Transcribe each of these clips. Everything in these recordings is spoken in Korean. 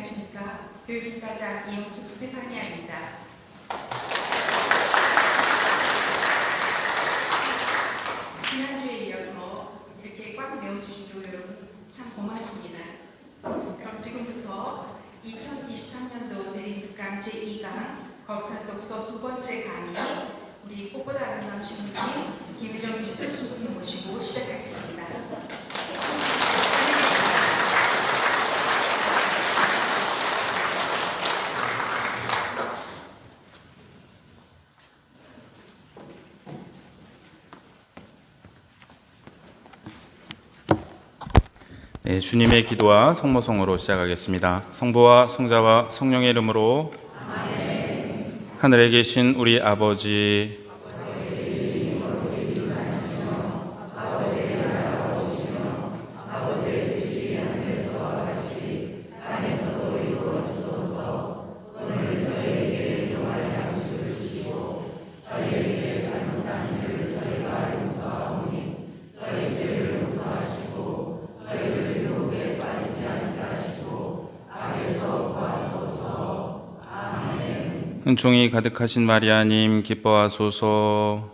안녕하십니까. 교육과장 이용숙 스테파니아입니다. 지난주에 이어서 이렇게 꽉 메워주신 교우 여러분 참 고맙습니다. 그럼 지금부터 2023년도 대림특강 제2강 거룩한 독서 두 번째 강의 우리 꽃보다 아름다운 신부님 김유정 미스터 신부님 모시고 시작하겠습니다. 네, 주님의 기도와 성모성으로 시작하겠습니다. 성부와 성자와 성령의 이름으로 아멘. 하늘에 계신 우리 아버지, 은총이 가득하신 마리아님 기뻐하소서.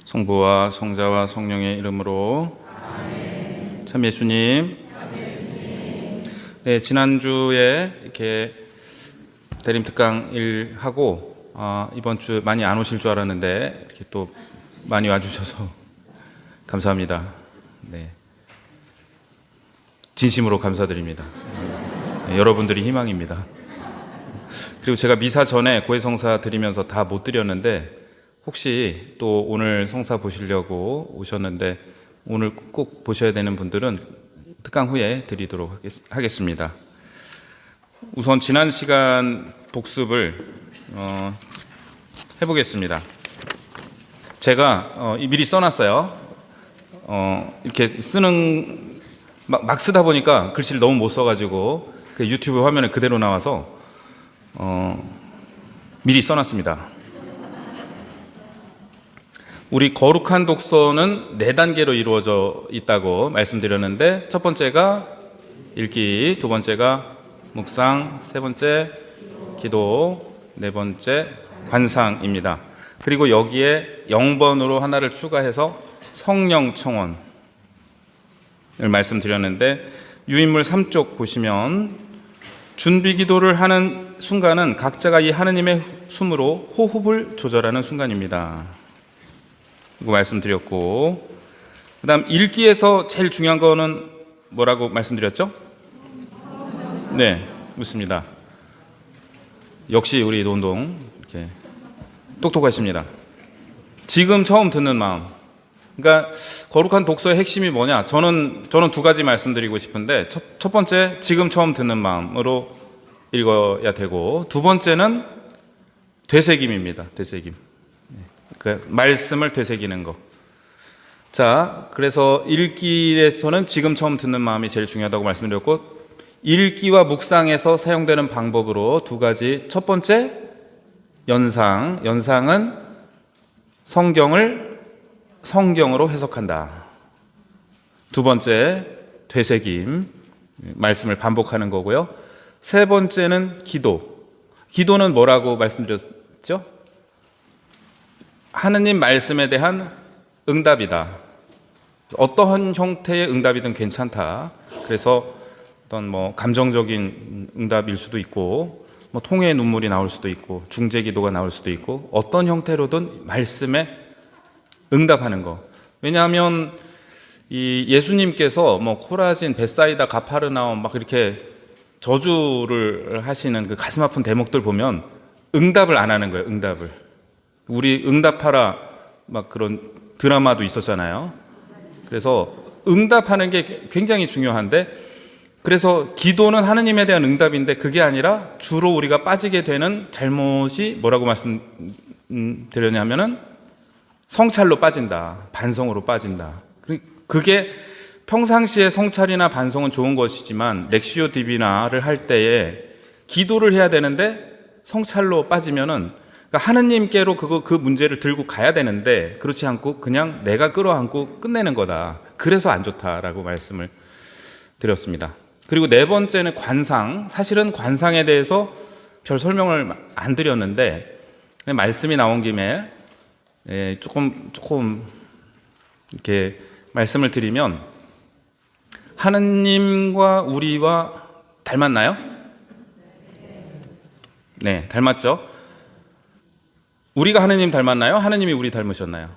성부와 성자와 성령의 이름으로 아멘. 참 예수님. 네, 지난주에 이렇게 대림특강 1 하고 이번 주 많이 안 오실 줄 알았는데 이렇게 또 많이 와주셔서 감사합니다. 네, 진심으로 감사드립니다. 네, 여러분들이 희망입니다. 그리고 제가 미사 전에 고해성사 드리면서 다 못 드렸는데 혹시 또 오늘 성사 보시려고 오셨는데 오늘 꼭 보셔야 되는 분들은 특강 후에 드리도록 하겠습니다. 우선 지난 시간 복습을 해보겠습니다. 제가 미리 써놨어요. 이렇게 쓰는 막 쓰다 보니까 글씨를 너무 못 써가지고 그 유튜브 화면에 그대로 나와서 미리 써놨습니다. 우리 거룩한 독서는 4단계로 이루어져 있다고 말씀드렸는데 첫 번째가 읽기, 두 번째가 묵상, 세 번째 기도, 네 번째 관상입니다. 그리고 여기에 0번으로 하나를 추가해서 성령 청원을 말씀드렸는데 유인물 3쪽 보시면 준비 기도를 하는 순간은 각자가 이 하느님의 숨으로 호흡을 조절하는 순간입니다. 이거 말씀드렸고, 그 다음 읽기에서 제일 중요한 거는 뭐라고 말씀드렸죠? 네, 묻습니다. 역시 우리 논동 이렇게 똑똑하십니다. 지금 처음 듣는 마음. 그러니까 거룩한 독서의 핵심이 뭐냐? 저는 두 가지 말씀드리고 싶은데 첫 번째 지금 처음 듣는 마음으로 읽어야 되고 두 번째는 되새김입니다. 되새김. 그 말씀을 되새기는 거. 자, 그래서 읽기에서는 지금 처음 듣는 마음이 제일 중요하다고 말씀드렸고 읽기와 묵상에서 사용되는 방법으로 두 가지. 첫 번째, 연상은 성경을 성경으로 해석한다. 두 번째, 되새김, 말씀을 반복하는 거고요. 세 번째는 기도. 기도는 뭐라고 말씀드렸죠? 하느님 말씀에 대한 응답이다. 어떠한 형태의 응답이든 괜찮다. 그래서 어떤 감정적인 응답일 수도 있고 통회의 눈물이 나올 수도 있고 중재 기도가 나올 수도 있고 어떤 형태로든 말씀에 응답하는 거. 왜냐하면 이 예수님께서 코라진, 벳사이다, 가파르나움 막 이렇게 저주를 하시는 그 가슴 아픈 대목들 보면 응답을 안 하는 거예요. 응답을. 우리 응답하라 막 그런 드라마도 있었잖아요. 그래서 응답하는 게 굉장히 중요한데 그래서 기도는 하느님에 대한 응답인데 그게 아니라 주로 우리가 빠지게 되는 잘못이 뭐라고 말씀드렸냐면은 성찰로 빠진다. 반성으로 빠진다. 그게 평상시에 성찰이나 반성은 좋은 것이지만 렉시오 디비나를 할 때에 기도를 해야 되는데 성찰로 빠지면은, 그러니까 하느님께로 그 문제를 들고 가야 되는데 그렇지 않고 그냥 내가 끌어안고 끝내는 거다. 그래서 안 좋다라고 말씀을 드렸습니다. 그리고 네 번째는 관상. 사실은 관상에 대해서 별 설명을 안 드렸는데 말씀이 나온 김에 조금 이렇게 말씀을 드리면, 하느님과 우리와 닮았나요? 네, 닮았죠? 우리가 하느님 닮았나요? 하느님이 우리 닮으셨나요?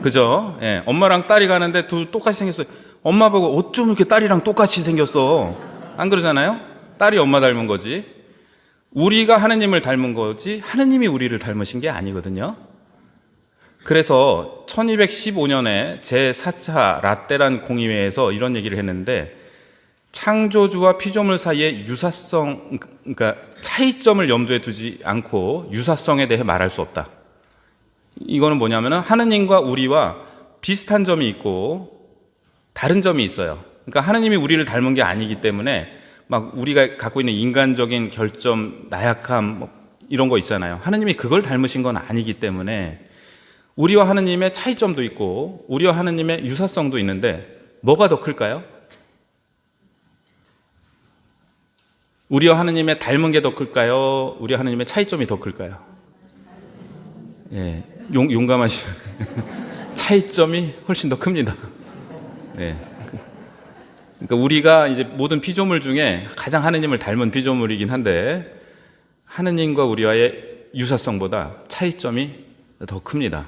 그죠? 예, 엄마랑 딸이 가는데 둘 똑같이 생겼어요. 엄마 보고 어쩜 이렇게 딸이랑 똑같이 생겼어? 안 그러잖아요? 딸이 엄마 닮은 거지. 우리가 하느님을 닮은 거지 하느님이 우리를 닮으신 게 아니거든요. 그래서 1215년에 제4차 라테란 공의회에서 이런 얘기를 했는데, 창조주와 피조물 사이의 유사성, 그러니까 차이점을 염두에 두지 않고 유사성에 대해 말할 수 없다. 이거는 뭐냐면은 하느님과 우리와 비슷한 점이 있고 다른 점이 있어요. 그러니까 하느님이 우리를 닮은 게 아니기 때문에 막 우리가 갖고 있는 인간적인 결점, 나약함 뭐 이런 거 있잖아요. 하느님이 그걸 닮으신 건 아니기 때문에 우리와 하느님의 차이점도 있고 우리와 하느님의 유사성도 있는데 뭐가 더 클까요? 우리와 하느님의 닮은 게 더 클까요? 우리와 하느님의 차이점이 더 클까요? 예, 용감하시. 차이점이 훨씬 더 큽니다. 예. 그러니까 우리가 이제 모든 피조물 중에 가장 하느님을 닮은 피조물이긴 한데 하느님과 우리와의 유사성보다 차이점이 더 큽니다.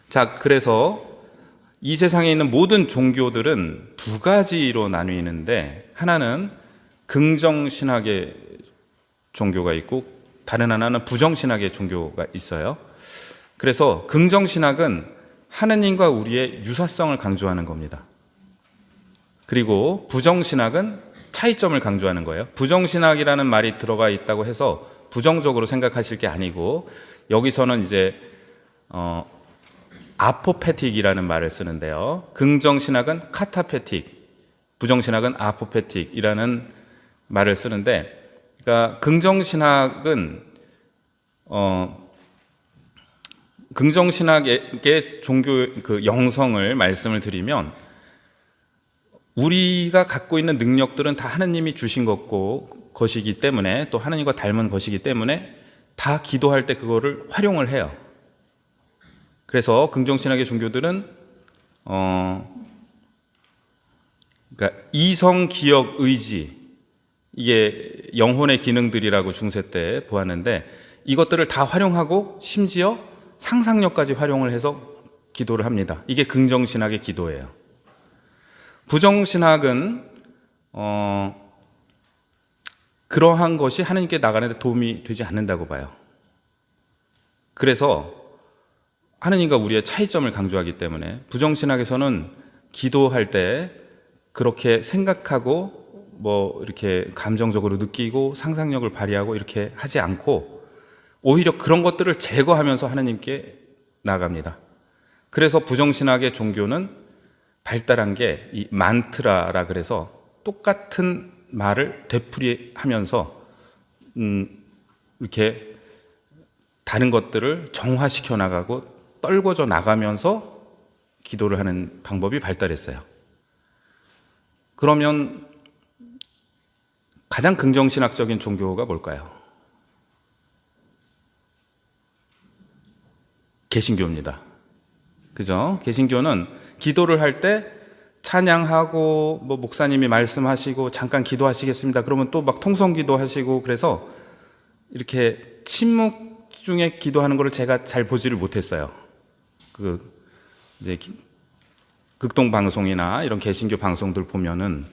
자, 그래서 이 세상에 있는 모든 종교들은 두 가지로 나뉘는데, 하나는 긍정신학의 종교가 있고 다른 하나는 부정신학의 종교가 있어요. 그래서 긍정신학은 하느님과 우리의 유사성을 강조하는 겁니다. 그리고 부정신학은 차이점을 강조하는 거예요. 부정신학이라는 말이 들어가 있다고 해서 부정적으로 생각하실 게 아니고, 여기서는 이제 아포페틱이라는 말을 쓰는데요. 긍정신학은 카타페틱, 부정신학은 아포페틱이라는 말을 쓰는데, 그러니까 긍정신학은 긍정신학의 종교 그 영성을 말씀을 드리면, 우리가 갖고 있는 능력들은 다 하느님이 주신 것이기 때문에, 또 하느님과 닮은 것이기 때문에 다 기도할 때 그거를 활용을 해요. 그래서 긍정신학의 종교들은 그러니까 이성, 기억, 의지, 이게 영혼의 기능들이라고 중세 때 보았는데, 이것들을 다 활용하고 심지어 상상력까지 활용을 해서 기도를 합니다. 이게 긍정신학의 기도예요. 부정신학은 그러한 것이 하느님께 나가는데 도움이 되지 않는다고 봐요. 그래서 하느님과 우리의 차이점을 강조하기 때문에 부정신학에서는 기도할 때 그렇게 생각하고 뭐 이렇게 감정적으로 느끼고 상상력을 발휘하고 이렇게 하지 않고 오히려 그런 것들을 제거하면서 하느님께 나아갑니다. 그래서 부정신학의 종교는 발달한 게 이 만트라라 그래서 똑같은 말을 되풀이하면서 이렇게 다른 것들을 정화시켜 나가고 떨궈져 나가면서 기도를 하는 방법이 발달했어요. 그러면 가장 긍정신학적인 종교가 뭘까요? 개신교입니다. 그죠? 개신교는 기도를 할 때 찬양하고 뭐 목사님이 말씀하시고 잠깐 기도하시겠습니다. 그러면 또 막 통성기도 하시고, 그래서 이렇게 침묵 중에 기도하는 거를 제가 잘 보지를 못했어요. 이제 극동 방송이나 이런 개신교 방송들 보면은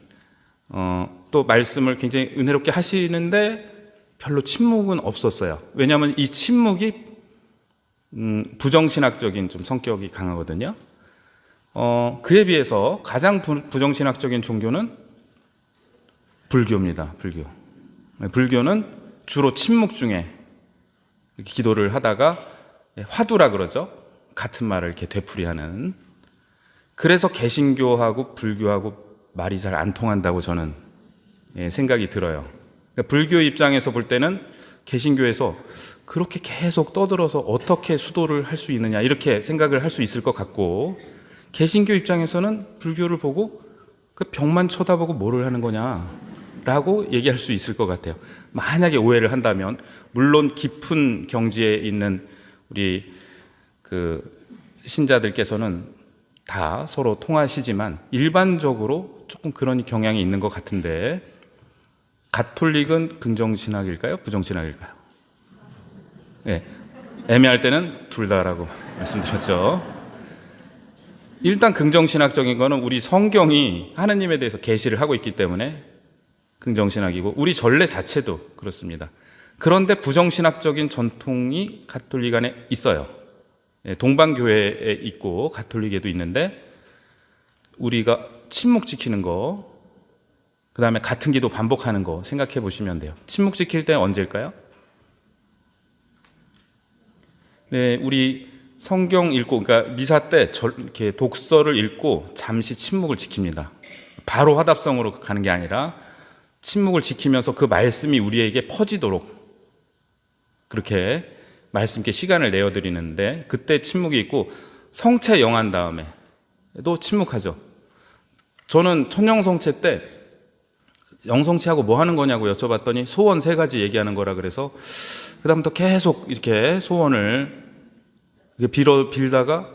또 말씀을 굉장히 은혜롭게 하시는데 별로 침묵은 없었어요. 왜냐하면 이 침묵이 부정신학적인 좀 성격이 강하거든요. 그에 비해서 가장 부정신학적인 종교는 불교입니다. 불교는 주로 침묵 중에 이렇게 기도를 하다가 화두라 그러죠. 같은 말을 이렇게 되풀이하는. 그래서 개신교하고 불교하고 말이 잘 안 통한다고 저는 생각이 들어요. 그러니까 불교 입장에서 볼 때는 개신교에서 그렇게 계속 떠들어서 어떻게 수도를 할 수 있느냐 이렇게 생각을 할 수 있을 것 같고, 개신교 입장에서는 불교를 보고 그 벽만 쳐다보고 뭐를 하는 거냐라고 얘기할 수 있을 것 같아요. 만약에 오해를 한다면, 물론 깊은 경지에 있는 우리 그 신자들께서는 다 서로 통하시지만 일반적으로 조금 그런 경향이 있는 것 같은데, 가톨릭은 긍정신학일까요? 부정신학일까요? 네, 애매할 때는 둘 다라고 말씀드렸죠. 일단 긍정신학적인 거는 우리 성경이 하느님에 대해서 계시를 하고 있기 때문에 긍정신학이고, 우리 전례 자체도 그렇습니다. 그런데 부정신학적인 전통이 가톨릭 안에 있어요. 동방교회에 있고 가톨릭에도 있는데, 우리가 침묵 지키는 거, 그 다음에 같은 기도 반복하는 거 생각해 보시면 돼요. 침묵 지킬 때 언제일까요? 네, 우리 성경 읽고, 그러니까 미사 때 이렇게 독서를 읽고 잠시 침묵을 지킵니다. 바로 화답성으로 가는 게 아니라 침묵을 지키면서 그 말씀이 우리에게 퍼지도록 그렇게 말씀께 시간을 내어드리는데, 그때 침묵이 있고, 성체 영한 다음에 또 침묵하죠. 저는 천영성체 때 영성체하고 뭐 하는 거냐고 여쭤봤더니 소원 3가지 얘기하는 거라 그래서 그 다음부터 계속 이렇게 소원을 빌다가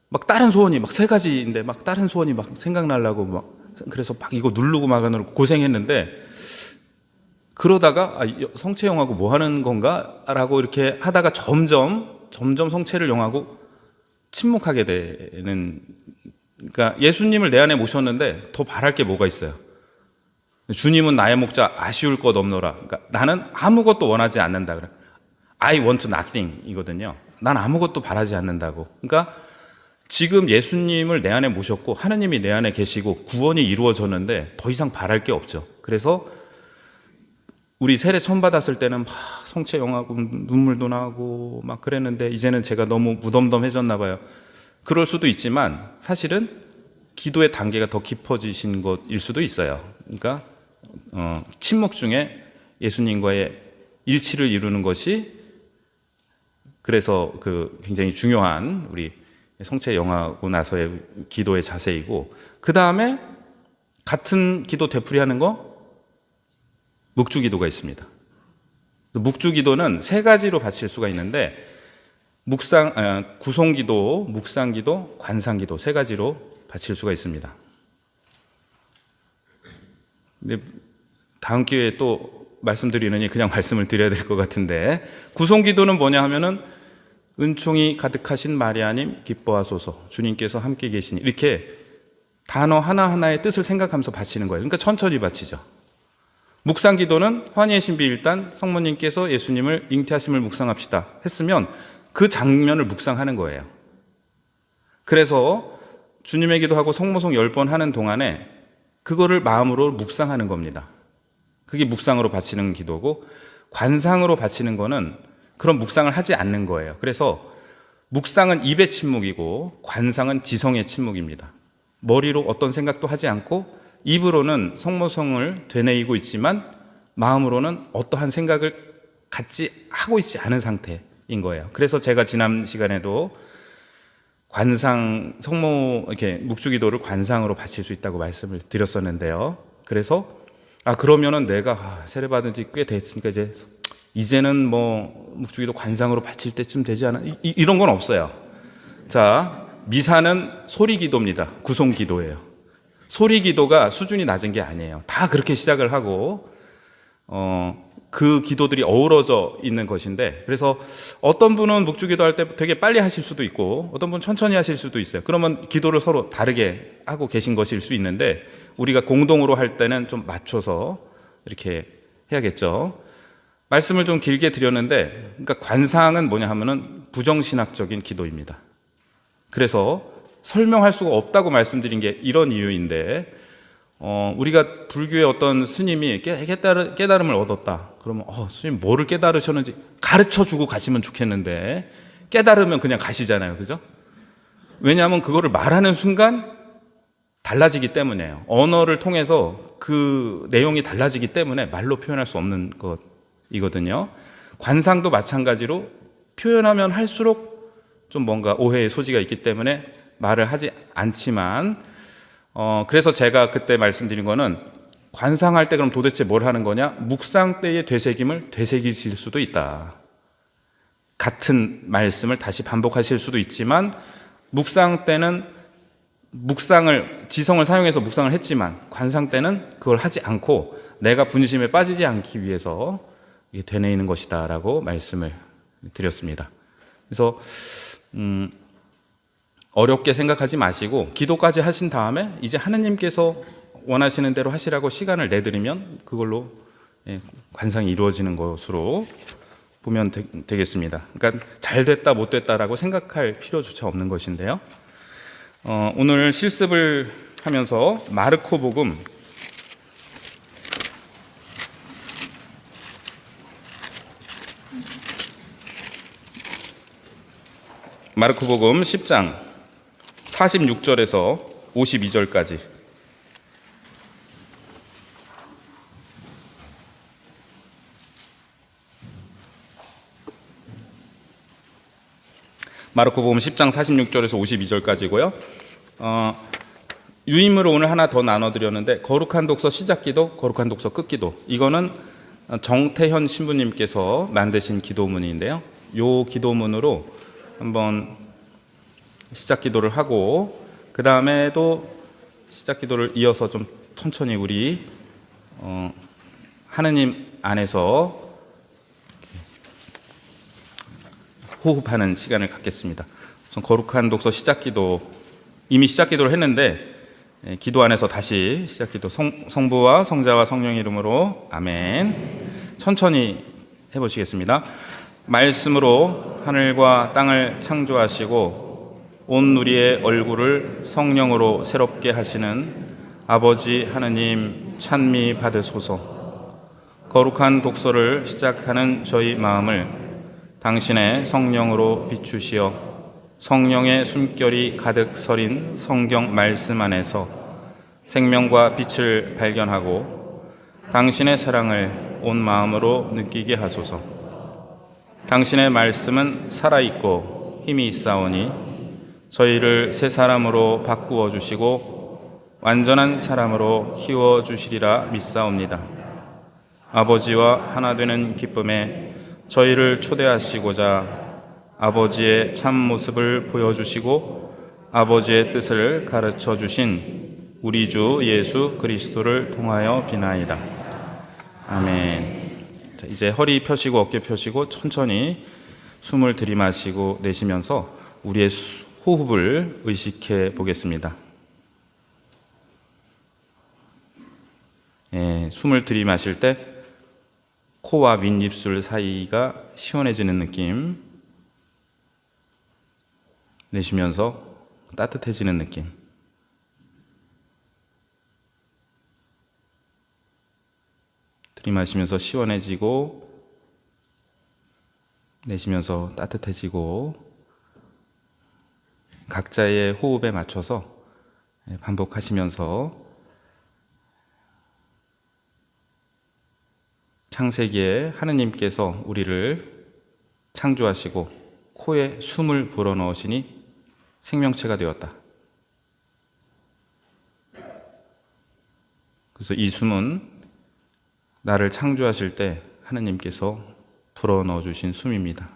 막 다른 소원이 막 3가지인데 막 다른 소원이 막 생각나려고 막, 그래서 막 이거 누르고 막 고생했는데, 그러다가 성체 영하고 뭐 하는 건가? 라고 이렇게 하다가 점점 성체를 영하고 침묵하게 되는, 그러니까 예수님을 내 안에 모셨는데 더 바랄 게 뭐가 있어요? 주님은 나의 목자 아쉬울 것 없노라. 그러니까 나는 아무것도 원하지 않는다. 그래. I want nothing 이거든요. 난 아무것도 바라지 않는다고. 그러니까 지금 예수님을 내 안에 모셨고 하느님이 내 안에 계시고 구원이 이루어졌는데 더 이상 바랄 게 없죠. 그래서 우리 세례 처음 받았을 때는 막 성체 영하고 눈물도 나고 막 그랬는데, 이제는 제가 너무 무덤덤해졌나 봐요. 그럴 수도 있지만 사실은 기도의 단계가 더 깊어지신 것일 수도 있어요. 그러니까 침묵 중에 예수님과의 일치를 이루는 것이, 그래서 그 굉장히 중요한 우리 성체 영하고 나서의 기도의 자세이고, 그 다음에 같은 기도 되풀이하는 거 묵주기도가 있습니다. 묵주기도는 3가지로 바칠 수가 있는데, 구송기도, 묵상기도, 관상기도 3가지로 바칠 수가 있습니다. 근데 다음 기회에 또 말씀드리느니 그냥 말씀을 드려야 될 것 같은데, 구송기도는 뭐냐 하면은 은총이 가득하신 마리아님 기뻐하소서, 주님께서 함께 계시니, 이렇게 단어 하나하나의 뜻을 생각하면서 바치는 거예요. 그러니까 천천히 바치죠. 묵상기도는 환희의 신비 1단 성모님께서 예수님을 잉태하심을 묵상합시다 했으면 그 장면을 묵상하는 거예요. 그래서 주님의 기도하고 성모송 10번 하는 동안에 그거를 마음으로 묵상하는 겁니다. 그게 묵상으로 바치는 기도고, 관상으로 바치는 거는 그런 묵상을 하지 않는 거예요. 그래서 묵상은 입의 침묵이고 관상은 지성의 침묵입니다. 머리로 어떤 생각도 하지 않고 입으로는 성모성을 되뇌이고 있지만 마음으로는 어떠한 생각을 갖지 하고 있지 않은 상태인 거예요. 그래서 제가 지난 시간에도 관상, 성모 이렇게 묵주기도를 관상으로 바칠 수 있다고 말씀을 드렸었는데요. 그래서 그러면은 내가 세례받은 지 꽤 됐으니까 이제는 뭐 묵주기도 관상으로 바칠 때쯤 되지 않아? 이런 건 없어요. 자, 미사는 소리기도입니다. 구송기도예요. 소리기도가 수준이 낮은 게 아니에요. 다 그렇게 시작을 하고 그 기도들이 어우러져 있는 것인데, 그래서 어떤 분은 묵주기도 할 때 되게 빨리 하실 수도 있고 어떤 분은 천천히 하실 수도 있어요. 그러면 기도를 서로 다르게 하고 계신 것일 수 있는데, 우리가 공동으로 할 때는 좀 맞춰서 이렇게 해야겠죠. 말씀을 좀 길게 드렸는데, 그러니까 관상은 뭐냐 하면은 부정신학적인 기도입니다. 그래서 설명할 수가 없다고 말씀드린 게 이런 이유인데, 우리가 불교의 어떤 스님이 깨달음을 얻었다. 그러면 스님 뭐를 깨달으셨는지 가르쳐주고 가시면 좋겠는데, 깨달으면 그냥 가시잖아요. 그죠? 왜냐하면 그거를 말하는 순간 달라지기 때문이에요. 언어를 통해서 그 내용이 달라지기 때문에 말로 표현할 수 없는 것이거든요. 관상도 마찬가지로 표현하면 할수록 좀 뭔가 오해의 소지가 있기 때문에 말을 하지 않지만, 그래서 제가 그때 말씀드린 거는 관상할 때 그럼 도대체 뭘 하는 거냐? 묵상 때의 되새김을 되새기실 수도 있다. 같은 말씀을 다시 반복하실 수도 있지만, 묵상 때는 지성을 사용해서 묵상을 했지만, 관상 때는 그걸 하지 않고 내가 분심에 빠지지 않기 위해서 이게 되뇌이는 것이다 라고 말씀을 드렸습니다. 그래서 어렵게 생각하지 마시고 기도까지 하신 다음에 이제 하느님께서 원하시는 대로 하시라고 시간을 내드리면 그걸로 관상이 이루어지는 것으로 보면 되겠습니다. 그러니까 잘 됐다 못 됐다라고 생각할 필요조차 없는 것인데요. 오늘 실습을 하면서 마르코복음 10장 46절에서 52절까지 마르코복음 10장 46절에서 52절까지고요. 유임으로 오늘 하나 더 나눠드렸는데 거룩한 독서 시작기도, 거룩한 독서 끝기도, 이거는 정태현 신부님께서 만드신 기도문인데요. 이 기도문으로 한번 시작기도를 하고 그 다음에도 시작기도를 이어서 좀 천천히 우리 하느님 안에서 호흡하는 시간을 갖겠습니다. 우선 거룩한 독서 시작기도, 이미 시작기도를 했는데 기도 안에서 다시 시작기도, 성부와 성자와 성령의 이름으로 아멘. 천천히 해보시겠습니다. 말씀으로 하늘과 땅을 창조하시고 온 누리의 얼굴을 성령으로 새롭게 하시는 아버지 하느님 찬미 받으소서. 거룩한 독서를 시작하는 저희 마음을 당신의 성령으로 비추시어 성령의 숨결이 가득 서린 성경 말씀 안에서 생명과 빛을 발견하고 당신의 사랑을 온 마음으로 느끼게 하소서. 당신의 말씀은 살아있고 힘이 있사오니 저희를 새 사람으로 바꾸어 주시고 완전한 사람으로 키워 주시리라 믿사옵니다. 아버지와 하나 되는 기쁨에 저희를 초대하시고자 아버지의 참 모습을 보여주시고 아버지의 뜻을 가르쳐 주신 우리 주 예수 그리스도를 통하여 비나이다. 아멘. 자, 이제 허리 펴시고 어깨 펴시고 천천히 숨을 들이마시고 내쉬면서 우리의 호흡을 의식해 보겠습니다. 숨을 들이마실 때 코와 윗입술 사이가 시원해지는 느낌, 내쉬면서 따뜻해지는 느낌. 들이마시면서 시원해지고 내쉬면서 따뜻해지고, 각자의 호흡에 맞춰서 반복하시면서 창세기에 하느님께서 우리를 창조하시고 코에 숨을 불어넣으시니 생명체가 되었다. 그래서 이 숨은 나를 창조하실 때 하느님께서 불어넣어 주신 숨입니다.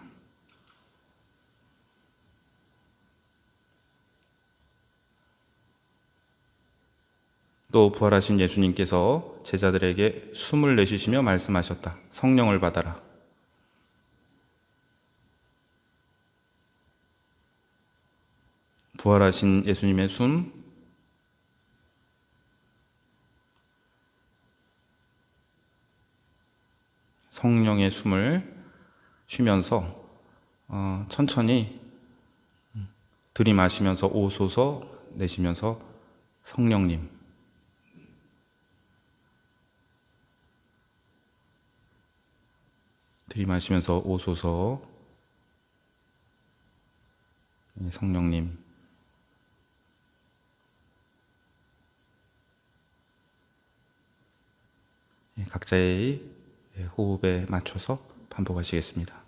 또 부활하신 예수님께서 제자들에게 숨을 내쉬시며 말씀하셨다. 성령을 받아라. 부활하신 예수님의 숨, 성령의 숨을 쉬면서 천천히 들이마시면서 오소서, 내쉬면서 성령님, 들이마시면서 오소서, 성령님, 각자의 호흡에 맞춰서 반복하시겠습니다.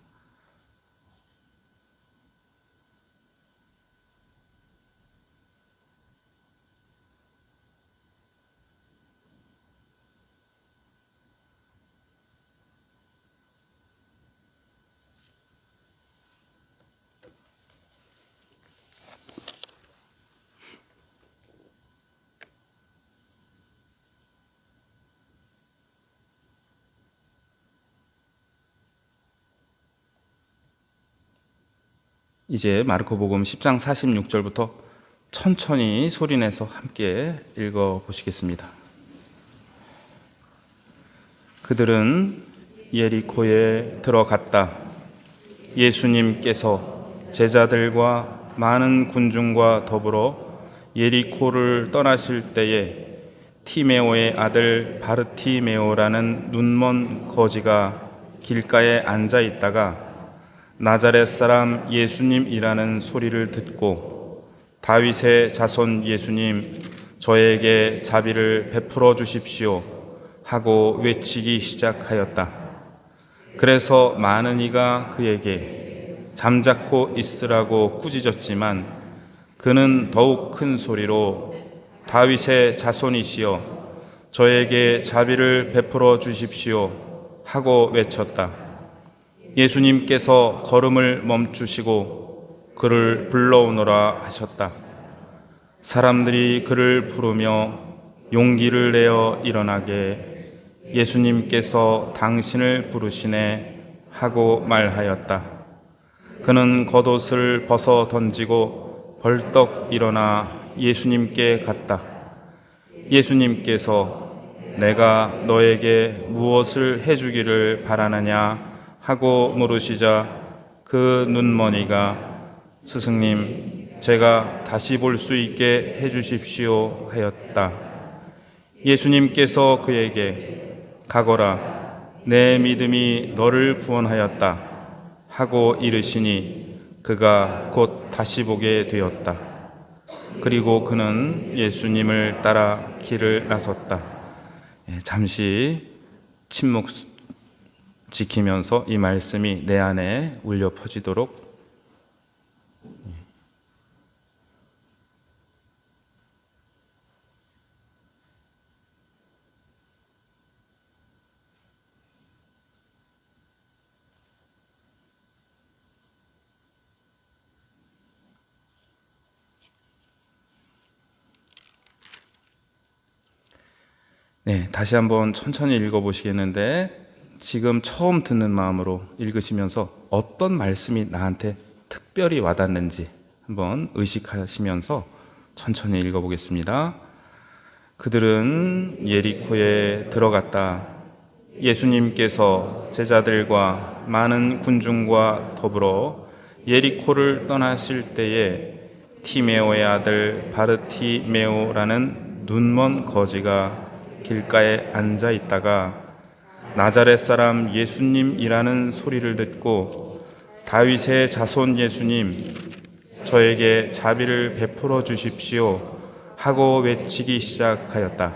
이제 마르코복음 10장 46절부터 천천히 소리내서 함께 읽어보시겠습니다. 그들은 예리코에 들어갔다. 예수님께서 제자들과 많은 군중과 더불어 예리코를 떠나실 때에 티메오의 아들 바르티메오라는 눈먼 거지가 길가에 앉아 있다가 나자렛 사람 예수님이라는 소리를 듣고 다윗의 자손 예수님, 저에게 자비를 베풀어 주십시오 하고 외치기 시작하였다. 그래서 많은 이가 그에게 잠자코 있으라고 꾸짖었지만 그는 더욱 큰 소리로 다윗의 자손이시여 저에게 자비를 베풀어 주십시오 하고 외쳤다. 예수님께서 걸음을 멈추시고 그를 불러오너라 하셨다. 사람들이 그를 부르며 용기를 내어 일어나게 예수님께서 당신을 부르시네 하고 말하였다. 그는 겉옷을 벗어 던지고 벌떡 일어나 예수님께 갔다. 예수님께서 내가 너에게 무엇을 해주기를 바라느냐 하고 물으시자 그 눈머니가 스승님, 제가 다시 볼 수 있게 해주십시오 하였다. 예수님께서 그에게 가거라, 내 믿음이 너를 구원하였다 하고 이르시니 그가 곧 다시 보게 되었다. 그리고 그는 예수님을 따라 길을 나섰다. 잠시 침묵 지키면서 이 말씀이 내 안에 울려 퍼지도록 다시 한번 천천히 읽어보시겠는데 지금 처음 듣는 마음으로 읽으시면서 어떤 말씀이 나한테 특별히 와닿는지 한번 의식하시면서 천천히 읽어보겠습니다. 그들은 예리코에 들어갔다. 예수님께서 제자들과 많은 군중과 더불어 예리코를 떠나실 때에 티메오의 아들 바르티메오라는 눈먼 거지가 길가에 앉아 있다가 나자렛 사람 예수님이라는 소리를 듣고 다윗의 자손 예수님, 저에게 자비를 베풀어 주십시오 하고 외치기 시작하였다.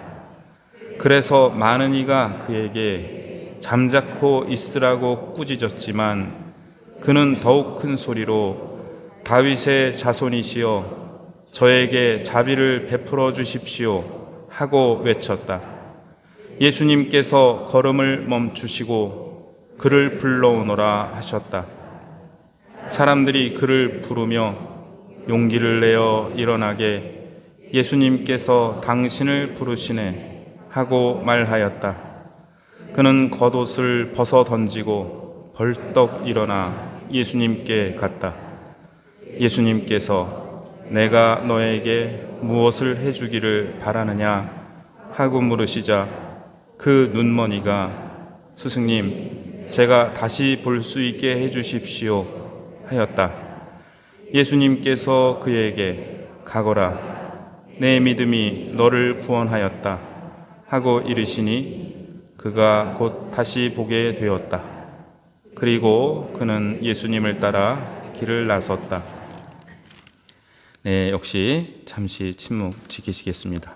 그래서 많은 이가 그에게 잠자코 있으라고 꾸짖었지만 그는 더욱 큰 소리로 다윗의 자손이시여 저에게 자비를 베풀어 주십시오 하고 외쳤다. 예수님께서 걸음을 멈추시고 그를 불러오너라 하셨다. 사람들이 그를 부르며 용기를 내어 일어나게 예수님께서 당신을 부르시네 하고 말하였다. 그는 겉옷을 벗어 던지고 벌떡 일어나 예수님께 갔다. 예수님께서 내가 너에게 무엇을 해주기를 바라느냐 하고 물으시자 그 눈머니가 스승님, 제가 다시 볼 수 있게 해주십시오 하였다. 예수님께서 그에게 가거라, 내 믿음이 너를 구원하였다 하고 이르시니 그가 곧 다시 보게 되었다. 그리고 그는 예수님을 따라 길을 나섰다. 역시 잠시 침묵 지키시겠습니다.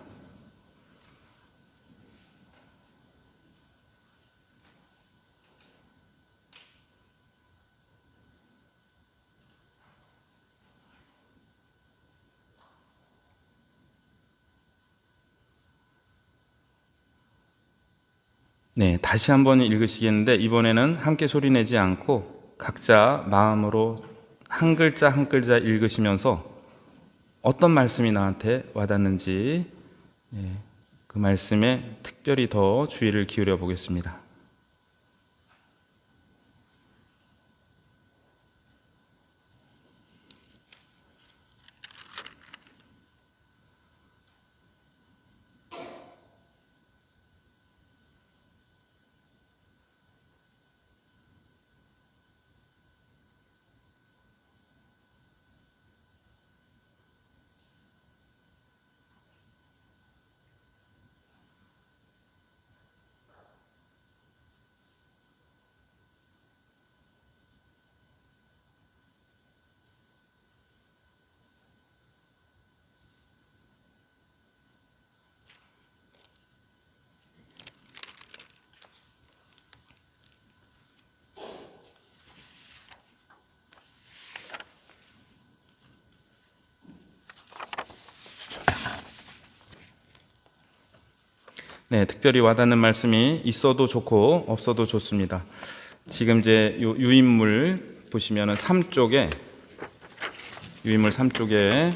네, 다시 한번 읽으시겠는데 이번에는 함께 소리내지 않고 각자 마음으로 한 글자 한 글자 읽으시면서 어떤 말씀이 나한테 와닿는지 그 말씀에 특별히 더 주의를 기울여 보겠습니다. 네, 특별히 와닿는 말씀이 있어도 좋고 없어도 좋습니다. 지금 이제 요 유인물 보시면은 3쪽에 유인물 3쪽에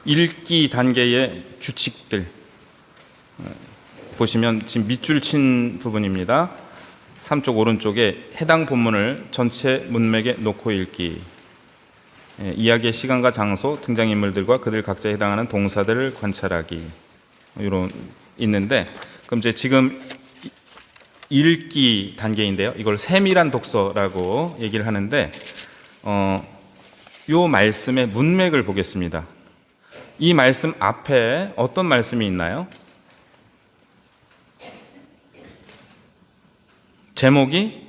읽기 단계의 규칙들 보시면 지금 밑줄 친 부분입니다. 3쪽 오른쪽에 해당 본문을 전체 문맥에 놓고 읽기, 이야기의 시간과 장소, 등장인물들과 그들 각자에 해당하는 동사들을 관찰하기, 이런 있는데, 그럼 이제 지금 읽기 단계인데요. 이걸 세밀한 독서라고 얘기를 하는데, 요 말씀의 문맥을 보겠습니다. 이 말씀 앞에 어떤 말씀이 있나요? 제목이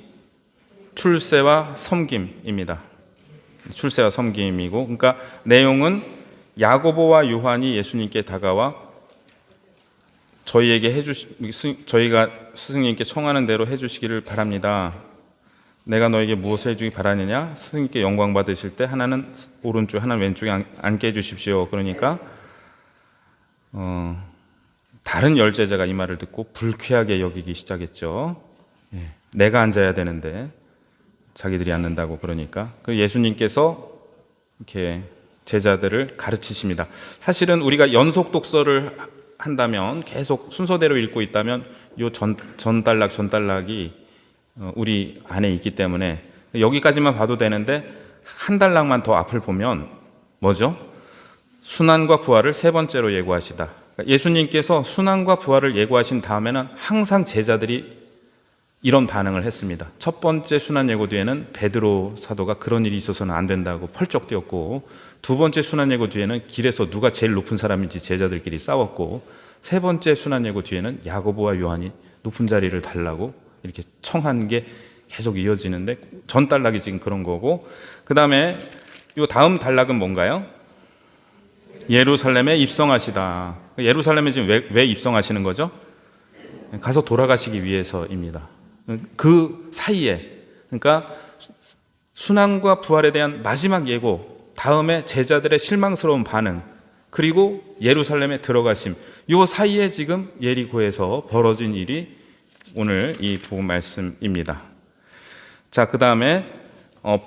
출세와 섬김입니다. 출세와 섬김이고, 그러니까 내용은 야고보와 요한이 예수님께 다가와 저희가 스승님께 청하는 대로 해주시기를 바랍니다. 내가 너에게 무엇을 해주기 바라느냐? 스승님께 영광 받으실 때 하나는 오른쪽, 하나는 왼쪽에 앉게 해주십시오. 그러니까 다른 열제자가 이 말을 듣고 불쾌하게 여기기 시작했죠. 내가 앉아야 되는데 자기들이 앉는다고 그러니까. 예수님께서 이렇게 제자들을 가르치십니다. 사실은 우리가 연속 독서를 한다면, 계속 순서대로 읽고 있다면 요 전단락이 우리 안에 있기 때문에 여기까지만 봐도 되는데, 한 단락만 더 앞을 보면 뭐죠? 순환과 부활을 세 번째로 예고하시다. 예수님께서 순환과 부활을 예고하신 다음에는 항상 제자들이 이런 반응을 했습니다. 첫 번째 순환 예고 뒤에는 베드로 사도가 그런 일이 있어서는 안 된다고 펄쩍 뛰었고, 두 번째 순환 예고 뒤에는 길에서 누가 제일 높은 사람인지 제자들끼리 싸웠고, 세 번째 순환 예고 뒤에는 야고보와 요한이 높은 자리를 달라고 이렇게 청한 게 계속 이어지는데, 전 단락이 지금 그런 거고, 그 다음에 요 다음 단락은 뭔가요? 예루살렘에 입성하시다. 예루살렘에 지금 왜 입성하시는 거죠? 가서 돌아가시기 위해서입니다. 그 사이에, 그러니까 순환과 부활에 대한 마지막 예고, 다음에 제자들의 실망스러운 반응, 그리고 예루살렘에 들어가심, 이 사이에 지금 예리고에서 벌어진 일이 오늘 이 복음 말씀입니다. 자, 그 다음에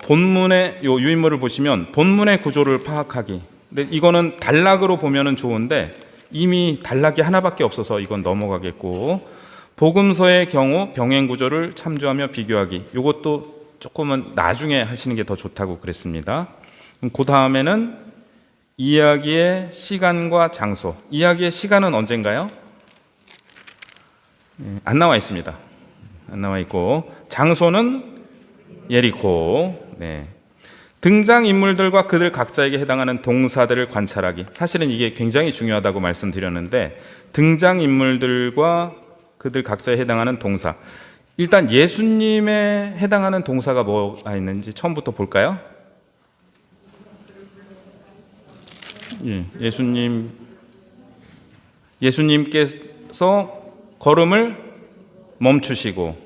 본문의 요 유인물을 보시면 본문의 구조를 파악하기. 근데 이거는 단락으로 보면은 좋은데 이미 단락이 하나밖에 없어서 이건 넘어가겠고, 복음서의 경우 병행 구조를 참조하며 비교하기. 이것도 조금은 나중에 하시는 게 더 좋다고 그랬습니다. 그 다음에는 이야기의 시간과 장소. 이야기의 시간은 언젠가요? 안 나와 있습니다. 안 나와 있고, 장소는 예리코. 네. 등장인물들과 그들 각자에게 해당하는 동사들을 관찰하기. 사실은 이게 굉장히 중요하다고 말씀드렸는데, 등장인물들과 그들 각자에 해당하는 동사. 일단 예수님에 해당하는 동사가 뭐가 있는지 처음부터 볼까요? 예수님께서 걸음을 멈추시고,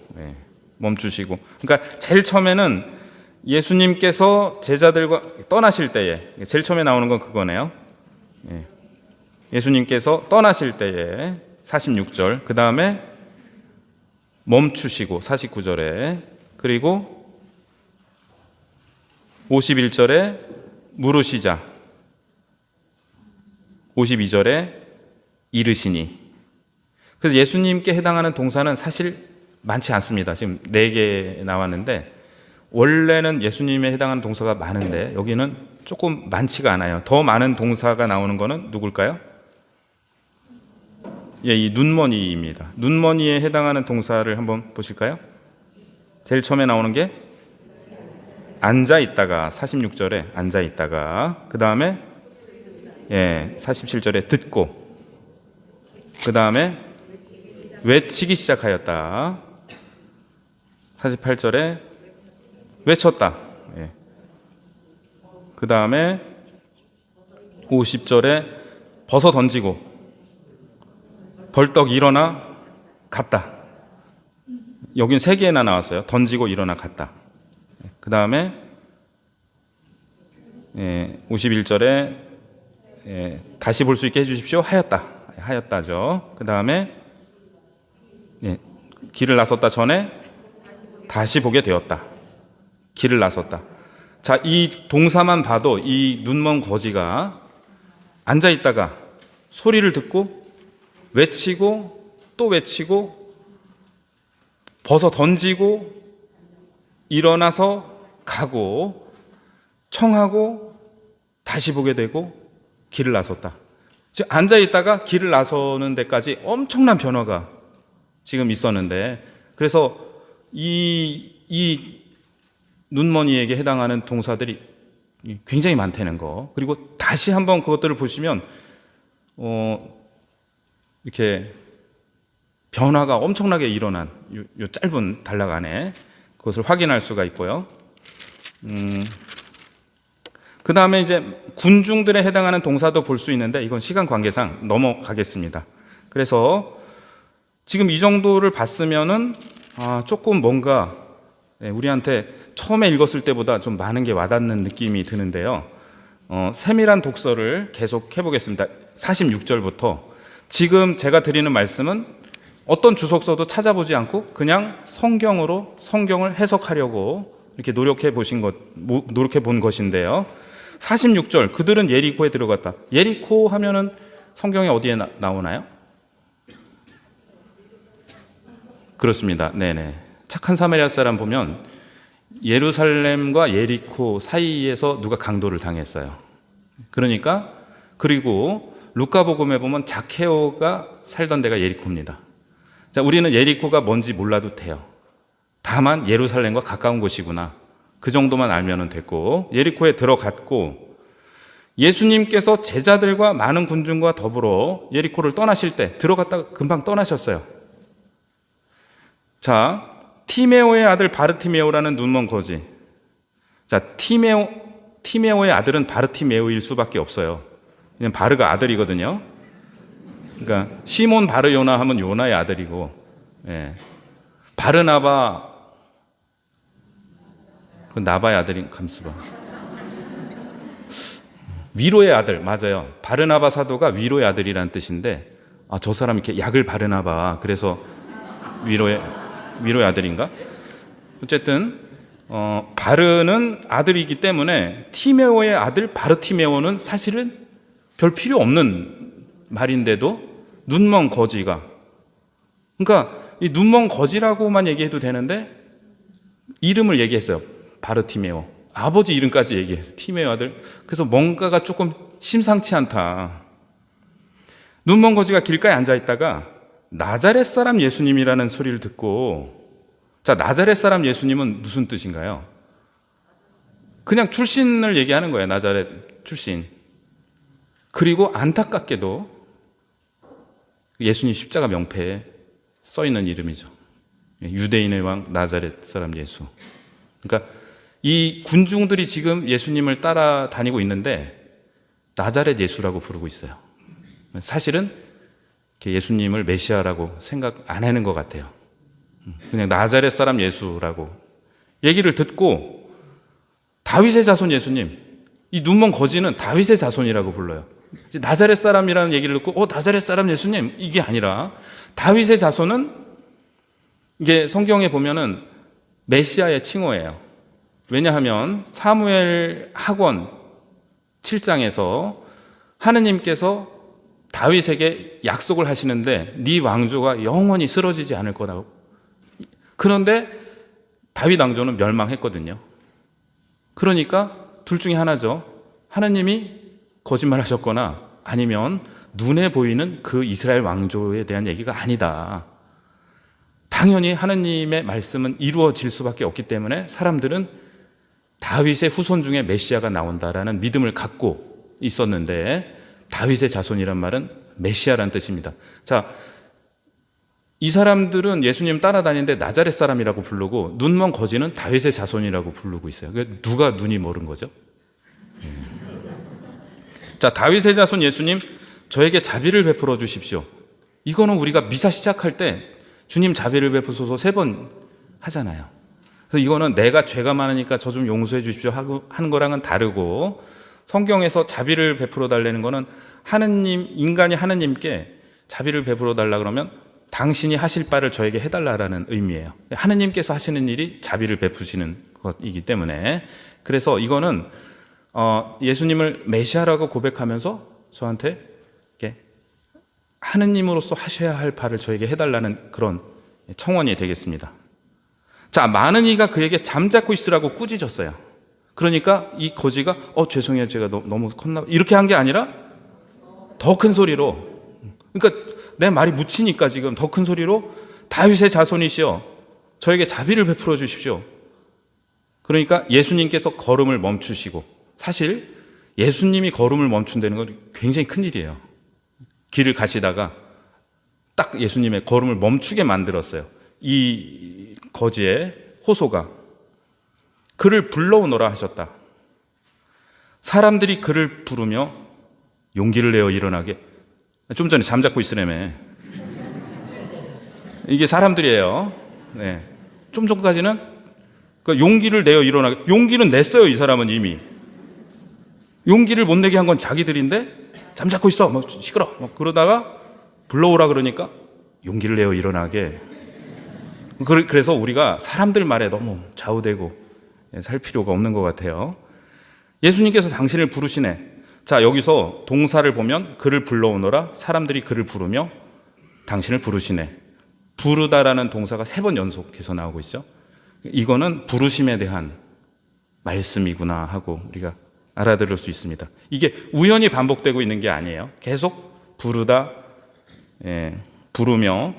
그러니까 제일 처음에는 예수님께서 제자들과 떠나실 때에, 제일 처음에 나오는 건 그거네요. 예수님께서 떠나실 때에 46절, 그 다음에 멈추시고 49절에, 그리고 51절에 물으시자, 52절에 이르시니. 그래서 예수님께 해당하는 동사는 사실 많지 않습니다. 지금 4개 나왔는데 원래는 예수님에 해당하는 동사가 많은데 여기는 조금 많지가 않아요. 더 많은 동사가 나오는 거는 누굴까요? 예, 이 눈머니입니다. 눈머니에 해당하는 동사를 한번 보실까요? 제일 처음에 나오는 게 앉아 있다가, 46절에 앉아 있다가, 그 다음에 47절에 듣고, 그 다음에 외치기 시작하였다, 48절에 외쳤다, 그 다음에 50절에 벗어 던지고 벌떡 일어나 갔다. 여긴 3개나 나왔어요. 던지고 일어나 갔다. 그 다음에 51절에 다시 볼 수 있게 해주십시오. 하였다죠. 그 다음에 길을 나섰다 전에 다시 보게 되었다. 길을 나섰다. 자, 이 동사만 봐도 이 눈먼 거지가 앉아있다가 소리를 듣고 외치고 또 외치고 벗어 던지고 일어나서 가고 청하고 다시 보게 되고 길을 나섰다. 즉 앉아있다가 길을 나서는 데까지 엄청난 변화가 지금 있었는데, 그래서 이 눈머니에게 해당하는 동사들이 굉장히 많다는 거, 그리고 다시 한번 그것들을 보시면 이렇게 변화가 엄청나게 일어난 요 짧은 단락 안에 그것을 확인할 수가 있고요. 그 다음에 이제 군중들에 해당하는 동사도 볼 수 있는데 이건 시간 관계상 넘어가겠습니다. 그래서 지금 이 정도를 봤으면은 조금 뭔가 우리한테 처음에 읽었을 때보다 좀 많은 게 와닿는 느낌이 드는데요. 세밀한 독서를 계속 해보겠습니다. 46절부터 지금 제가 드리는 말씀은 어떤 주석서도 찾아보지 않고 그냥 성경을 해석하려고 이렇게 노력해 본 것인데요. 46절, 그들은 예리코에 들어갔다. 예리코 하면은 성경에 어디에 나오나요? 그렇습니다. 네네. 착한 사마리아 사람 보면 예루살렘과 예리코 사이에서 누가 강도를 당했어요. 그리고 루카복음에 보면 자케오가 살던 데가 예리코입니다. 자, 우리는 예리코가 뭔지 몰라도 돼요. 다만 예루살렘과 가까운 곳이구나, 그 정도만 알면 됐고, 예리코에 들어갔고 예수님께서 제자들과 많은 군중과 더불어 예리코를 떠나실 때 들어갔다가 금방 떠나셨어요. 자, 티메오의 아들 바르티메오라는 눈먼 거지. 자, 티메오의 아들은 바르티메오일 수밖에 없어요. 그냥 바르가 아들이거든요. 그러니까 시몬 바르 요나 하면 요나의 아들이고, 바르나바 나바의 아들인 감스바. 위로의 아들, 맞아요. 바르나바 사도가 위로의 아들이라는 뜻인데, 저 사람 이렇게 약을 바르나 봐. 그래서 위로의 아들인가? 어쨌든 바르는 아들이기 때문에 티메오의 아들 바르티메오는 사실은 별 필요 없는 말인데도 눈먼 거지가, 그러니까 이 눈먼 거지라고만 얘기해도 되는데 이름을 얘기했어요. 바르티메오. 아버지 이름까지 얘기했어요. 티메오 아들. 그래서 뭔가가 조금 심상치 않다. 눈먼 거지가 길가에 앉아있다가 나자렛 사람 예수님이라는 소리를 듣고, 자, 나자렛 사람 예수님은 무슨 뜻인가요? 그냥 출신을 얘기하는 거예요. 나자렛 출신. 그리고 안타깝게도 예수님 십자가 명패에 써 있는 이름이죠. 유대인의 왕 나자렛 사람 예수. 그러니까 이 군중들이 지금 예수님을 따라다니고 있는데 나자렛 예수라고 부르고 있어요. 사실은 예수님을 메시아라고 생각 안 하는 것 같아요. 그냥 나자렛 사람 예수라고 얘기를 듣고, 다윗의 자손 예수님, 이 눈먼 거지는 다윗의 자손이라고 불러요. 나자렛 사람이라는 얘기를 듣고 나자렛 사람 예수님, 이게 아니라 다윗의 자손은 이게 성경에 보면은 메시아의 칭호예요. 왜냐하면 사무엘 학원 7장에서 하느님께서 다윗에게 약속을 하시는데 네 왕조가 영원히 쓰러지지 않을 거라고. 그런데 다윗 왕조는 멸망했거든요. 그러니까 둘 중에 하나죠. 하느님이 거짓말하셨거나 아니면 눈에 보이는 그 이스라엘 왕조에 대한 얘기가 아니다. 당연히 하느님의 말씀은 이루어질 수밖에 없기 때문에 사람들은 다윗의 후손 중에 메시아가 나온다라는 믿음을 갖고 있었는데, 다윗의 자손이란 말은 메시아라는 뜻입니다. 자, 이 사람들은 예수님 따라다니는데 나자렛 사람이라고 부르고 눈먼 거지는 다윗의 자손이라고 부르고 있어요. 누가 눈이 멀은 거죠? 자, 다윗의 자손 예수님, 저에게 자비를 베풀어 주십시오. 이거는 우리가 미사 시작할 때 주님 자비를 베푸소서 3번 하잖아요. 그래서 이거는 내가 죄가 많으니까 저 좀 용서해 주십시오 하고 하는 거랑은 다르고, 성경에서 자비를 베풀어 달라는 거는 하느님, 인간이 하느님께 자비를 베풀어 달라 그러면 당신이 하실 바를 저에게 해달라라는 의미예요. 하느님께서 하시는 일이 자비를 베푸시는 것이기 때문에, 그래서 이거는 예수님을 메시아라고 고백하면서 저한테 하느님으로서 하셔야 할 바를 저에게 해달라는 그런 청원이 되겠습니다. 자, 많은 이가 그에게 잠자코 있으라고 꾸짖었어요. 그러니까 이 거지가 죄송해요, 제가 너무 컸나, 이렇게 한 게 아니라 더 큰 소리로, 그러니까 내 말이 묻히니까 지금 더 큰 소리로 다윗의 자손이시여 저에게 자비를 베풀어 주십시오. 그러니까 예수님께서 걸음을 멈추시고, 사실 예수님이 걸음을 멈춘다는 건 굉장히 큰 일이에요. 길을 가시다가 딱 예수님의 걸음을 멈추게 만들었어요. 이 거지의 호소가 그를 불러오너라 하셨다. 사람들이 그를 부르며 용기를 내어 일어나게. 좀 전에 잠자코 있으라며. 이게 사람들이에요. 네. 좀 전까지는 용기를 내어 일어나게. 용기는 냈어요, 이 사람은 이미. 용기를 못 내게 한 건 자기들인데 잠자코 있어, 시끄러. 그러다가 불러오라 그러니까 용기를 내어 일어나게. 그래서 우리가 사람들 말에 너무 좌우되고 살 필요가 없는 것 같아요. 예수님께서 당신을 부르시네. 자, 여기서 동사를 보면 그를 불러오너라, 사람들이 그를 부르며 당신을 부르시네. 부르다라는 동사가 3번 연속해서 나오고 있죠. 이거는 부르심에 대한 말씀이구나 하고 우리가 알아들을 수 있습니다. 이게 우연히 반복되고 있는 게 아니에요. 계속 부르다, 부르며,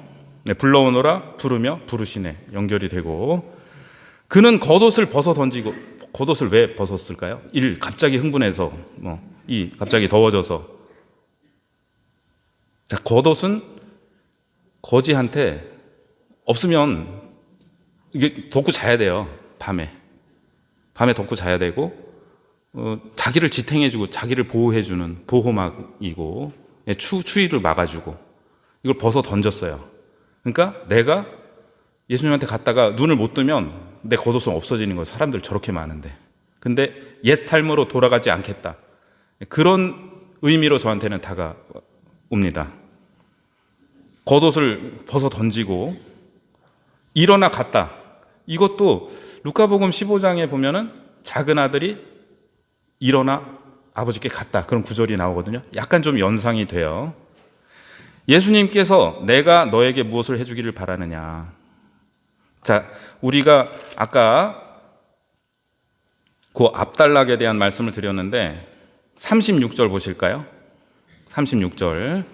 불러오너라, 부르며, 부르시네 연결이 되고, 그는 겉옷을 벗어 던지고, 겉옷을 왜 벗었을까요? 1. 갑자기 흥분해서, 2. 갑자기 더워져서. 자, 겉옷은 거지한테 없으면 이게 덮고 자야 돼요. 밤에 덮고 자야 되고, 자기를 지탱해주고 자기를 보호해주는 보호막이고, 추위를 막아주고, 이걸 벗어 던졌어요. 그러니까 내가 예수님한테 갔다가 눈을 못 뜨면 내 겉옷은 없어지는 거예요. 사람들 저렇게 많은데. 근데 옛 삶으로 돌아가지 않겠다. 그런 의미로 저한테는 다가옵니다. 겉옷을 벗어 던지고 일어나 갔다. 이것도 루카복음 15장에 보면은 작은 아들이 일어나 아버지께 갔다, 그런 구절이 나오거든요. 약간 좀 연상이 돼요. 예수님께서 내가 너에게 무엇을 해주기를 바라느냐. 자, 우리가 아까 그 압달락에 대한 말씀을 드렸는데 36절 보실까요? 36절.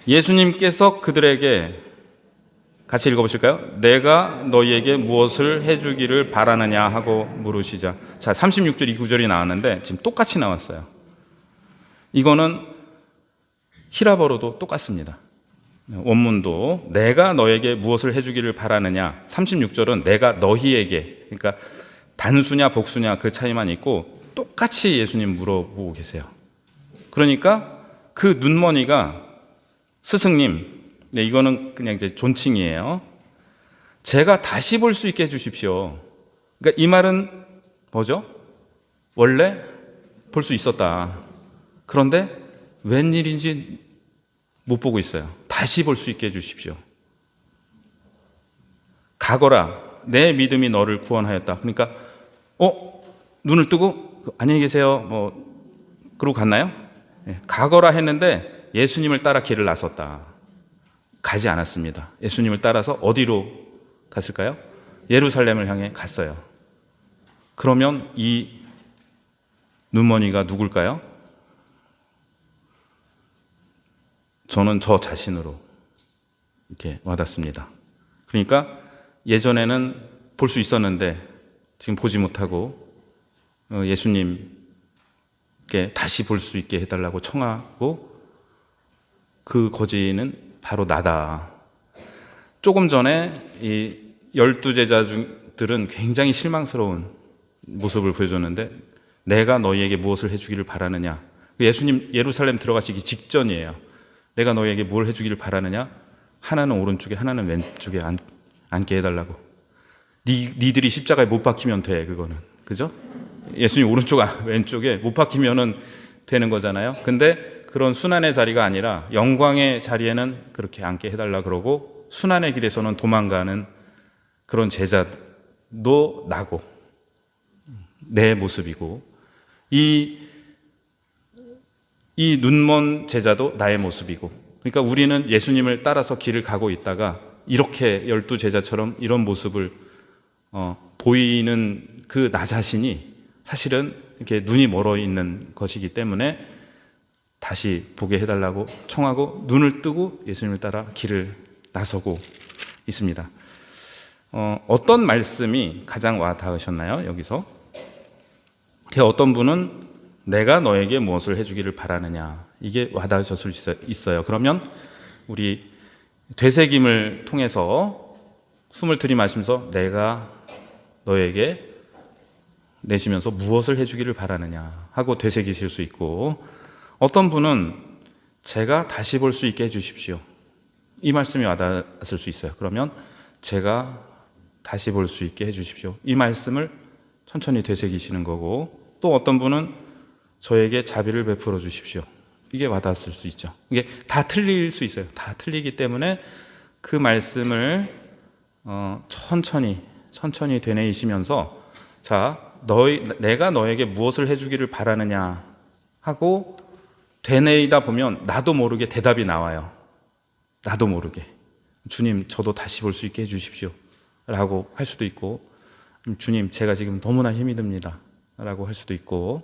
예수님께서 그들에게, 같이 읽어보실까요? 내가 너희에게 무엇을 해주기를 바라느냐 하고 물으시자. 자, 36절 이 구절이 나왔는데 지금 똑같이 나왔어요. 이거는 히라버로도 똑같습니다. 원문도 내가 너에게 무엇을 해주기를 바라느냐. 36절은 내가 너희에게, 그러니까 단수냐 복수냐 그 차이만 있고 똑같이 예수님 물어보고 계세요. 그러니까 그 눈머니가 스승님, 이거는 그냥 이제 존칭이에요. 제가 다시 볼 수 있게 해주십시오. 그러니까 이 말은 뭐죠? 원래 볼 수 있었다. 그런데 웬일인지 못 보고 있어요. 다시 볼 수 있게 해주십시오. 가거라, 내 믿음이 너를 구원하였다. 그러니까 눈을 뜨고 안녕히 계세요 뭐 그러고 갔나요? 가거라 했는데 예수님을 따라 길을 나섰다. 가지 않았습니다. 예수님을 따라서 어디로 갔을까요? 예루살렘을 향해 갔어요. 그러면 이 눈먼이가 누굴까요? 저는 저 자신으로 이렇게 와닿습니다. 그러니까 예전에는 볼 수 있었는데 지금 보지 못하고 예수님께 다시 볼 수 있게 해달라고 청하고, 그 거지는 바로 나다. 조금 전에 이 12제자들은 굉장히 실망스러운 모습을 보여줬는데, 내가 너희에게 무엇을 해주기를 바라느냐. 예수님 예루살렘 들어가시기 직전이에요. 내가 너희에게 뭘 해주기를 바라느냐. 하나는 오른쪽에 하나는 왼쪽에 앉게 해달라고. 니들이 십자가에 못 박히면 돼. 그거는 그죠? 예수님 오른쪽 왼쪽에 못 박히면은 되는 거잖아요. 근데 그런 순환의 자리가 아니라 영광의 자리에는 그렇게 앉게 해달라 그러고, 순환의 길에서는 도망가는 그런 제자도 나고 내 모습이고, 이 눈먼 제자도 나의 모습이고, 그러니까 우리는 예수님을 따라서 길을 가고 있다가 이렇게 12제자처럼 이런 모습을 보이는 그 나 자신이 사실은 이렇게 눈이 멀어 있는 것이기 때문에 다시 보게 해달라고 청하고 눈을 뜨고 예수님을 따라 길을 나서고 있습니다. 어떤 말씀이 가장 와 닿으셨나요? 여기서 어떤 분은 내가 너에게 무엇을 해주기를 바라느냐, 이게 와 닿으셨을 수 있어요. 그러면 우리 되새김을 통해서 숨을 들이마시면서 내가 너에게 내쉬면서 무엇을 해주기를 바라느냐 하고 되새기실 수 있고, 어떤 분은 제가 다시 볼 수 있게 해주십시오, 이 말씀이 와닿았을 수 있어요. 그러면 제가 다시 볼 수 있게 해주십시오, 이 말씀을 천천히 되새기시는 거고, 또 어떤 분은 저에게 자비를 베풀어 주십시오, 이게 와닿았을 수 있죠. 이게 다 틀릴 수 있어요. 다 틀리기 때문에 그 말씀을 천천히 되뇌이시면서, 자, 내가 너에게 무엇을 해주기를 바라느냐 하고 되뇌이다 보면 나도 모르게 대답이 나와요. 나도 모르게. 주님, 저도 다시 볼 수 있게 해주십시오 라고 할 수도 있고, 주님, 제가 지금 너무나 힘이 듭니다 라고 할 수도 있고,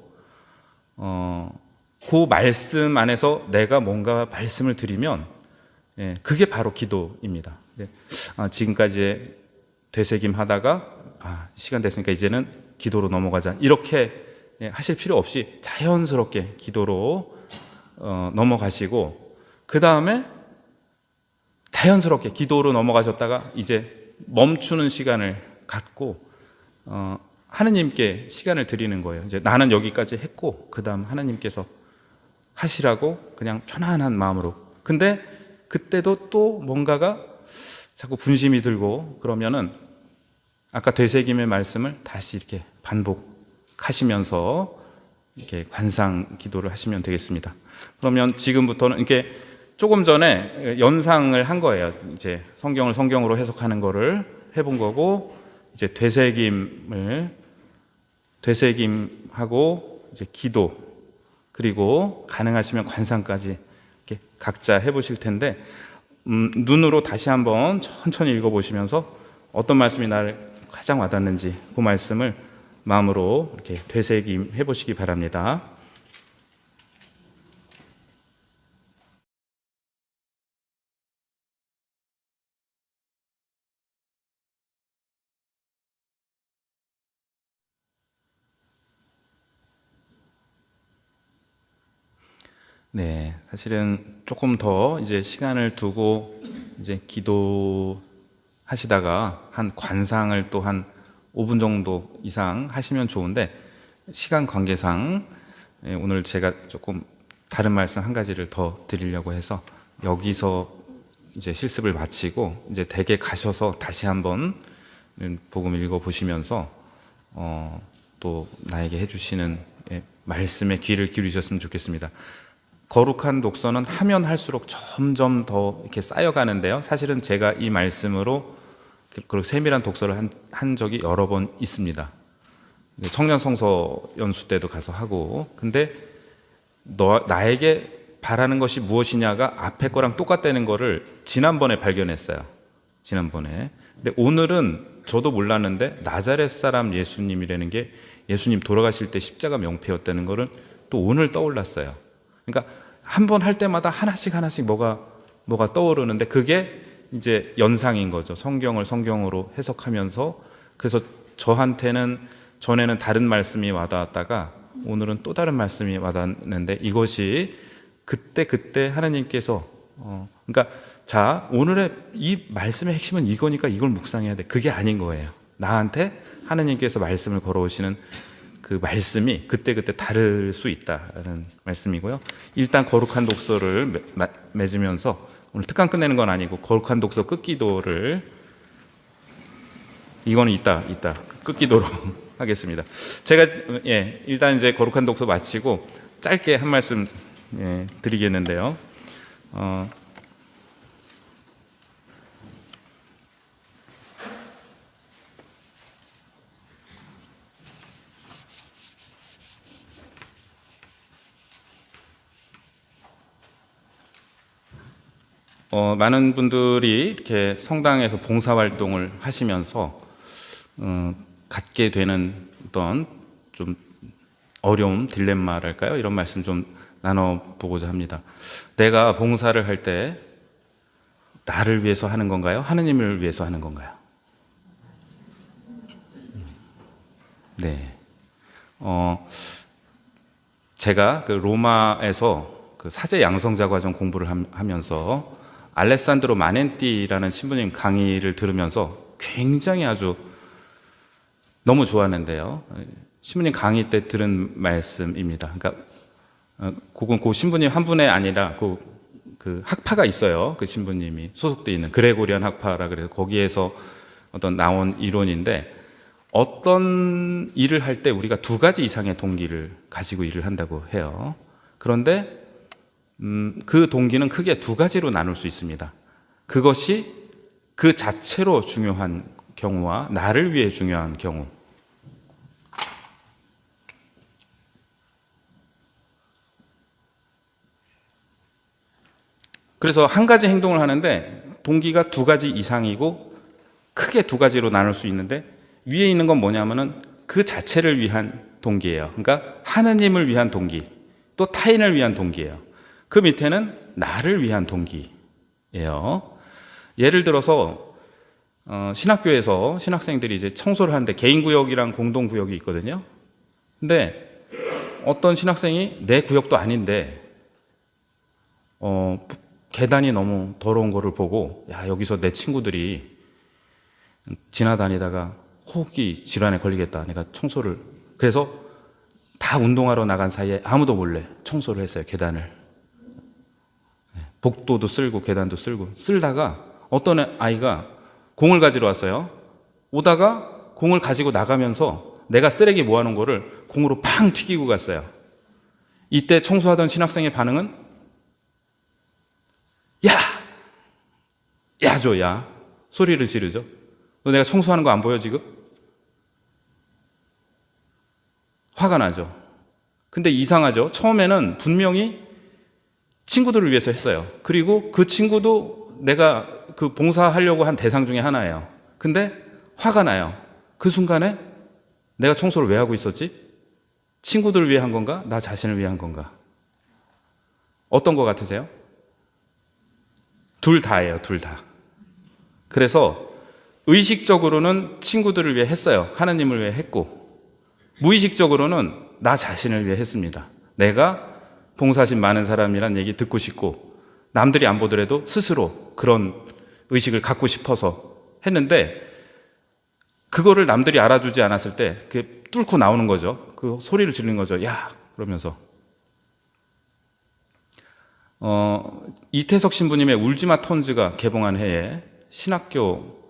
그 말씀 안에서 내가 뭔가 말씀을 드리면 그게 바로 기도입니다. 지금까지 되새김 하다가 시간 됐으니까 이제는 기도로 넘어가자, 이렇게 하실 필요 없이 자연스럽게 기도로 넘어가시고, 그 다음에 자연스럽게 기도로 넘어가셨다가 이제 멈추는 시간을 갖고 하느님께 시간을 드리는 거예요. 이제 나는 여기까지 했고 그 다음 하느님께서 하시라고 그냥 편안한 마음으로. 근데 그때도 또 뭔가가 자꾸 분심이 들고 그러면은 아까 되새김의 말씀을 다시 이렇게 반복하시면서 이렇게 관상 기도를 하시면 되겠습니다. 그러면 지금부터는 이렇게 조금 전에 연상을 한 거예요. 이제 성경을 성경으로 해석하는 거를 해본 거고, 이제 되새김하고 이제 기도, 그리고 가능하시면 관상까지 이렇게 각자 해보실 텐데, 눈으로 다시 한번 천천히 읽어보시면서 어떤 말씀이 나를 가장 와닿는지 그 말씀을 마음으로 이렇게 되새김 해보시기 바랍니다. 네, 사실은 조금 더 이제 시간을 두고 이제 기도하시다가 한 관상을 또 한 5분 정도 이상 하시면 좋은데, 시간 관계상 오늘 제가 조금 다른 말씀 한 가지를 더 드리려고 해서 여기서 이제 실습을 마치고 이제 댁에 가셔서 다시 한번 복음 읽어 보시면서 또 나에게 해주시는 말씀에 귀를 기울이셨으면 좋겠습니다. 거룩한 독서는 하면 할수록 점점 더 이렇게 쌓여가는데요. 사실은 제가 이 말씀으로 그리고 세밀한 독서를 한 적이 여러 번 있습니다. 청년 성서 연수 때도 가서 하고. 근데 나에게 바라는 것이 무엇이냐가 앞에 거랑 똑같다는 거를 지난번에 발견했어요. 지난번에. 근데 오늘은 저도 몰랐는데 나자렛 사람 예수님이라는 게 예수님 돌아가실 때 십자가 명패였다는 거를 또 오늘 떠올랐어요. 그러니까 한 번 할 때마다 하나씩 뭐가 떠오르는데 그게 이제 연상인 거죠. 성경을 성경으로 해석하면서. 그래서 저한테는 전에는 다른 말씀이 와닿았다가 오늘은 또 다른 말씀이 와닿는데 이것이 그때 하나님께서 그러니까 자, 오늘의 이 말씀의 핵심은 이거니까 이걸 묵상해야 돼. 그게 아닌 거예요. 나한테 하나님께서 말씀을 걸어오시는 그 말씀이 그때 다를 수 있다는 말씀이고요. 일단 거룩한 독서를 맺으면서 오늘 특강 끝내는 건 아니고 거룩한 독서 끝기도를 이거는 이따 끝기도로 하겠습니다. 제가 일단 이제 거룩한 독서 마치고 짧게 한 말씀 드리겠는데요. 많은 분들이 이렇게 성당에서 봉사활동을 하시면서 갖게 되는 어떤 좀 어려움, 딜레마랄까요? 이런 말씀 좀 나눠보고자 합니다. 내가 봉사를 할 때 나를 위해서 하는 건가요? 하느님을 위해서 하는 건가요? 네. 제가 그 로마에서 그 사제 양성자 과정 공부를 하면서 알레산드로 마넨티라는 신부님 강의를 들으면서 굉장히 아주 너무 좋았는데요. 신부님 강의 때 들은 말씀입니다. 그러니까 그 신부님 한 분이 아니라 그 학파가 있어요. 그 신부님이 소속되어 있는 그레고리안 학파라 그래서 거기에서 어떤 나온 이론인데 어떤 일을 할 때 우리가 두 가지 이상의 동기를 가지고 일을 한다고 해요. 그런데 그 동기는 크게 두 가지로 나눌 수 있습니다. 그것이 그 자체로 중요한 경우와 나를 위해 중요한 경우. 그래서 한 가지 행동을 하는데 동기가 두 가지 이상이고 크게 두 가지로 나눌 수 있는데 위에 있는 건 뭐냐면은 그 자체를 위한 동기예요. 그러니까 하느님을 위한 동기, 또 타인을 위한 동기예요. 그 밑에는 나를 위한 동기예요. 예를 들어서 신학교에서 신학생들이 이제 청소를 하는데 개인구역이랑 공동구역이 있거든요. 근데 어떤 신학생이 내 구역도 아닌데 계단이 너무 더러운 거를 보고 야, 여기서 내 친구들이 지나다니다가 호흡기 질환에 걸리겠다. 내가 청소를. 그래서 다 운동하러 나간 사이에 아무도 몰래 청소를 했어요. 계단을. 복도도 쓸고 계단도 쓸고 쓸다가 어떤 아이가 공을 가지러 왔어요. 오다가 공을 가지고 나가면서 내가 쓰레기 모아놓은 거를 공으로 팡 튀기고 갔어요. 이때 청소하던 신학생의 반응은 야 소리를 지르죠. 너 내가 청소하는 거 안 보여 지금? 화가 나죠. 근데 이상하죠. 처음에는 분명히 친구들을 위해서 했어요. 그리고 그 친구도 내가 그 봉사하려고 한 대상 중에 하나예요. 근데 화가 나요. 그 순간에 내가 청소를 왜 하고 있었지? 친구들을 위해 한 건가? 나 자신을 위해 한 건가? 어떤 거 같으세요? 둘 다예요, 둘 다. 그래서 의식적으로는 친구들을 위해 했어요. 하나님을 위해 했고, 무의식적으로는 나 자신을 위해 했습니다. 내가 봉사심 많은 사람이란 얘기 듣고 싶고 남들이 안 보더라도 스스로 그런 의식을 갖고 싶어서 했는데 그거를 남들이 알아주지 않았을 때 그게 뚫고 나오는 거죠. 그 소리를 지르는 거죠. 야! 그러면서 이태석 신부님의 울지마 톤즈가 개봉한 해에 신학교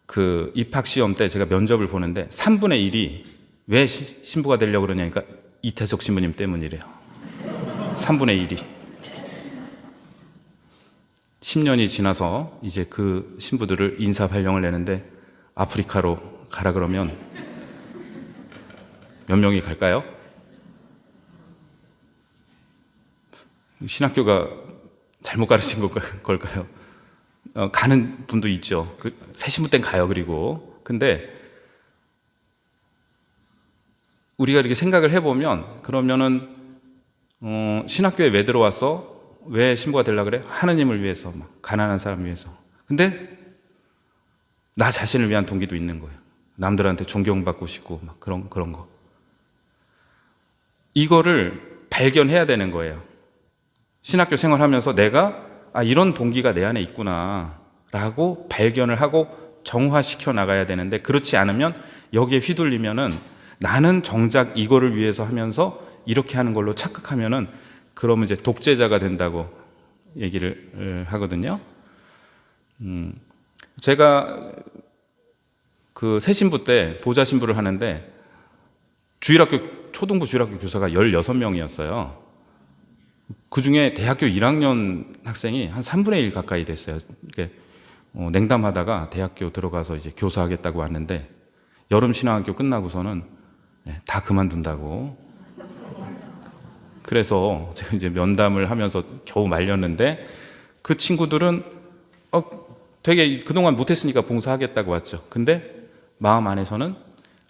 그 입학시험 때 제가 면접을 보는데 3분의 1이 왜 신부가 되려고 그러냐니까 이태석 신부님 때문이래요. 3분의 1이. 10년이 지나서 이제 그 신부들을 인사 발령을 내는데 아프리카로 가라 그러면 몇 명이 갈까요? 신학교가 잘못 가르친 걸까요? 가는 분도 있죠. 새 신부 땐 가요. 그리고 근데 우리가 이렇게 생각을 해보면 그러면은 신학교에 왜 들어왔어? 왜 신부가 되려고 그래? 하느님을 위해서, 막 가난한 사람 위해서. 근데 나 자신을 위한 동기도 있는 거예요. 남들한테 존경받고 싶고 막 그런 거. 이거를 발견해야 되는 거예요. 신학교 생활하면서 내가 이런 동기가 내 안에 있구나라고 발견을 하고 정화시켜 나가야 되는데, 그렇지 않으면 여기에 휘둘리면은 나는 정작 이거를 위해서 하면서 이렇게 하는 걸로 착각하면은 그러면 이제 독재자가 된다고 얘기를 하거든요. 제가 그 새신부 때 보좌 신부를 하는데 초등부 주일학교 교사가 16명이었어요. 그 중에 대학교 1학년 학생이 한 3분의 1 가까이 됐어요. 냉담하다가 대학교 들어가서 이제 교사하겠다고 왔는데 여름 신학교 끝나고서는 다 그만둔다고. 그래서 제가 이제 면담을 하면서 겨우 말렸는데 그 친구들은 되게 그동안 못했으니까 봉사하겠다고 왔죠. 근데 마음 안에서는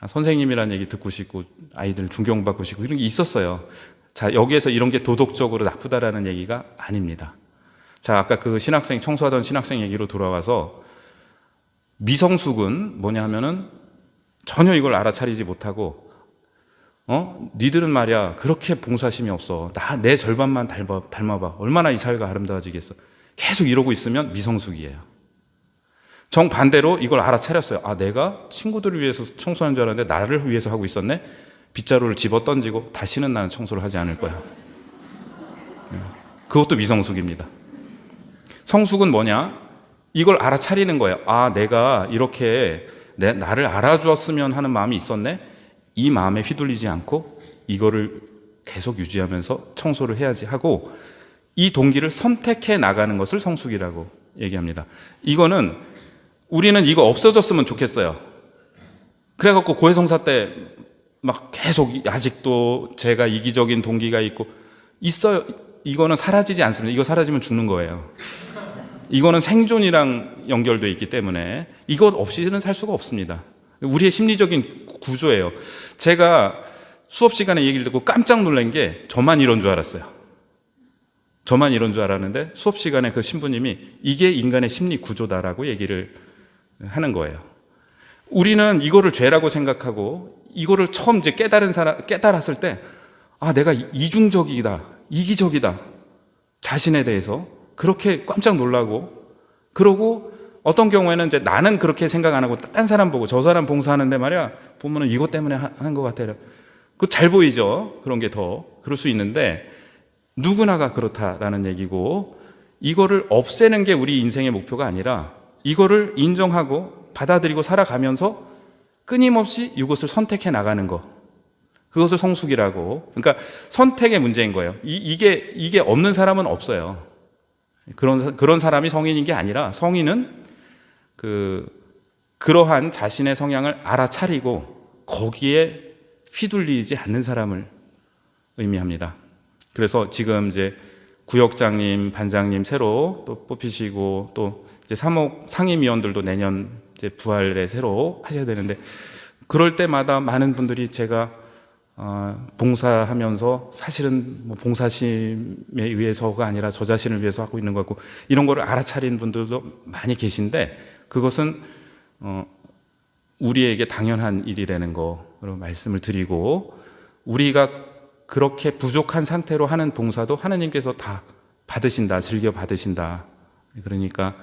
선생님이라는 얘기 듣고 싶고 아이들 존경받고 싶고 이런 게 있었어요. 자, 여기에서 이런 게 도덕적으로 나쁘다라는 얘기가 아닙니다. 자, 아까 그 청소하던 신학생 얘기로 돌아와서 미성숙은 뭐냐 하면은 전혀 이걸 알아차리지 못하고 니들은 말이야 그렇게 봉사심이 없어. 내 절반만 닮아봐. 얼마나 이 사회가 아름다워지겠어. 계속 이러고 있으면 미성숙이에요. 정반대로 이걸 알아차렸어요. 내가 친구들을 위해서 청소하는 줄 알았는데 나를 위해서 하고 있었네. 빗자루를 집어 던지고 다시는 나는 청소를 하지 않을 거야. 그것도 미성숙입니다. 성숙은 뭐냐? 이걸 알아차리는 거예요. 내가 이렇게 나를 알아주었으면 하는 마음이 있었네. 이 마음에 휘둘리지 않고 이거를 계속 유지하면서 청소를 해야지 하고 이 동기를 선택해 나가는 것을 성숙이라고 얘기합니다. 이거는 우리는 이거 없어졌으면 좋겠어요. 그래갖고 고해성사 때 막 계속 아직도 제가 이기적인 동기가 있어요. 이거는 사라지지 않습니다. 이거 사라지면 죽는 거예요. 이거는 생존이랑 연결되어 있기 때문에 이것 없이는 살 수가 없습니다. 우리의 심리적인 구조예요. 제가 수업 시간에 얘기를 듣고 깜짝 놀란 게 저만 이런 줄 알았어요. 저만 이런 줄 알았는데 수업 시간에 그 신부님이 이게 인간의 심리 구조다라고 얘기를 하는 거예요. 우리는 이거를 죄라고 생각하고 이거를 처음 이제 깨달았을 때 내가 이중적이다, 이기적이다, 자신에 대해서 그렇게 깜짝 놀라고, 그러고 어떤 경우에는 이제 나는 그렇게 생각 안 하고 딴 사람 보고 저 사람 봉사하는데 말이야 보면은 이것 때문에 하는 것 같아요. 그거 잘 보이죠? 그런 게 더 그럴 수 있는데 누구나가 그렇다라는 얘기고, 이거를 없애는 게 우리 인생의 목표가 아니라 이거를 인정하고 받아들이고 살아가면서 끊임없이 이것을 선택해 나가는 것, 그것을 성숙이라고. 그러니까 선택의 문제인 거예요. 이게 없는 사람은 없어요. 그런 사람이 성인인 게 아니라 성인은 그러한 자신의 성향을 알아차리고 거기에 휘둘리지 않는 사람을 의미합니다. 그래서 지금 이제 구역장님, 반장님 새로 또 뽑히시고 또 이제 사목 상임위원들도 내년 이제 부활에 새로 하셔야 되는데, 그럴 때마다 많은 분들이 제가 봉사하면서 사실은 뭐 봉사심에 의해서가 아니라 저 자신을 위해서 하고 있는 것 같고 이런 거를 알아차린 분들도 많이 계신데, 그것은 우리에게 당연한 일이라는 거로 말씀을 드리고, 우리가 그렇게 부족한 상태로 하는 봉사도 하나님께서 다 받으신다, 즐겨 받으신다. 그러니까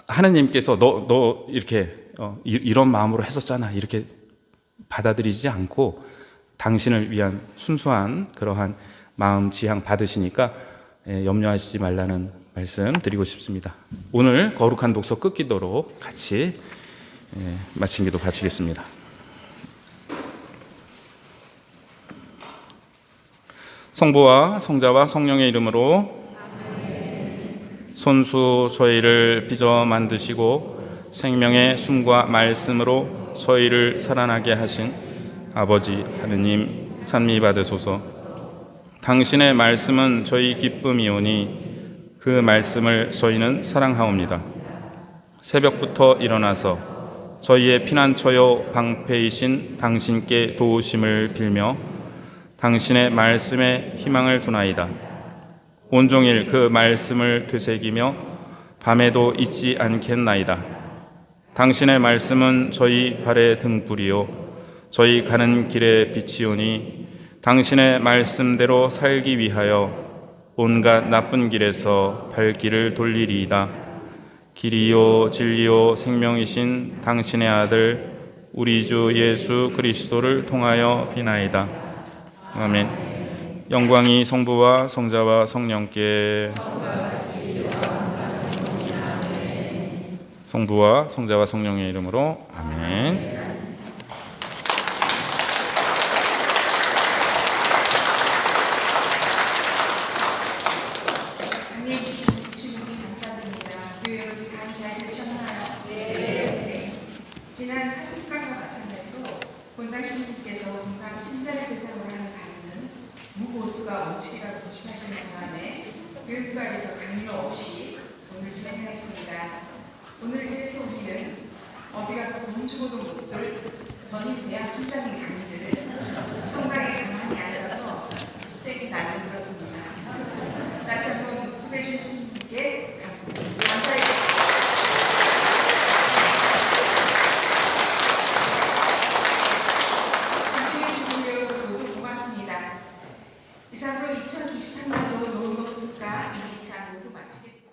하나님께서 너 이렇게 이런 마음으로 했었잖아 이렇게 받아들이지 않고 당신을 위한 순수한 그러한 마음 지향 받으시니까 염려하시지 말라는 말씀 드리고 싶습니다. 오늘 거룩한 독서 끝기도로 같이 마친 기도 바치겠습니다. 성부와 성자와 성령의 이름으로 손수 저희를 빚어 만드시고 생명의 숨과 말씀으로 저희를 살아나게 하신 아버지 하느님 찬미 받으소서. 당신의 말씀은 저희 기쁨이오니 그 말씀을 저희는 사랑하옵니다. 새벽부터 일어나서 저희의 피난처요 방패이신 당신께 도우심을 빌며 당신의 말씀에 희망을 두나이다. 온종일 그 말씀을 되새기며 밤에도 잊지 않겠나이다. 당신의 말씀은 저희 발의 등불이요 저희 가는 길의 빛이오니 당신의 말씀대로 살기 위하여 온갖 나쁜 길에서 발길을 돌리리이다. 길이요 진리요 생명이신 당신의 아들 우리 주 예수 그리스도를 통하여 비나이다. 아멘. 영광이 성부와 성자와 성령께 성부와 성자와 성령의 이름으로 아멘. 강의해 주신 우리 감사드립니다. 교회 여러분 강의 잘 들으셨나요? 네. 지난 40강과 마찬가지로 본당 신부님께서 본당 신자를 대상으로 하는 강의는 무보수가 원칙이라고 조심하시는 바람에 교육과에서 강의로 없이 오늘 진행하겠습니다. 오늘 그래서 우리는 어디 가서 돈 주고도 못 들 전임 대학 총장의 강의를 성당에 가만히 앉아서 세게 나눠 들었습니다. 다시 한번 수고해 주신 분께 감사드립니다. 함께해 주신 여러분 모두 고맙습니다. 이상으로 2023년도 노후국가 1, 2차 모두 마치겠습니다.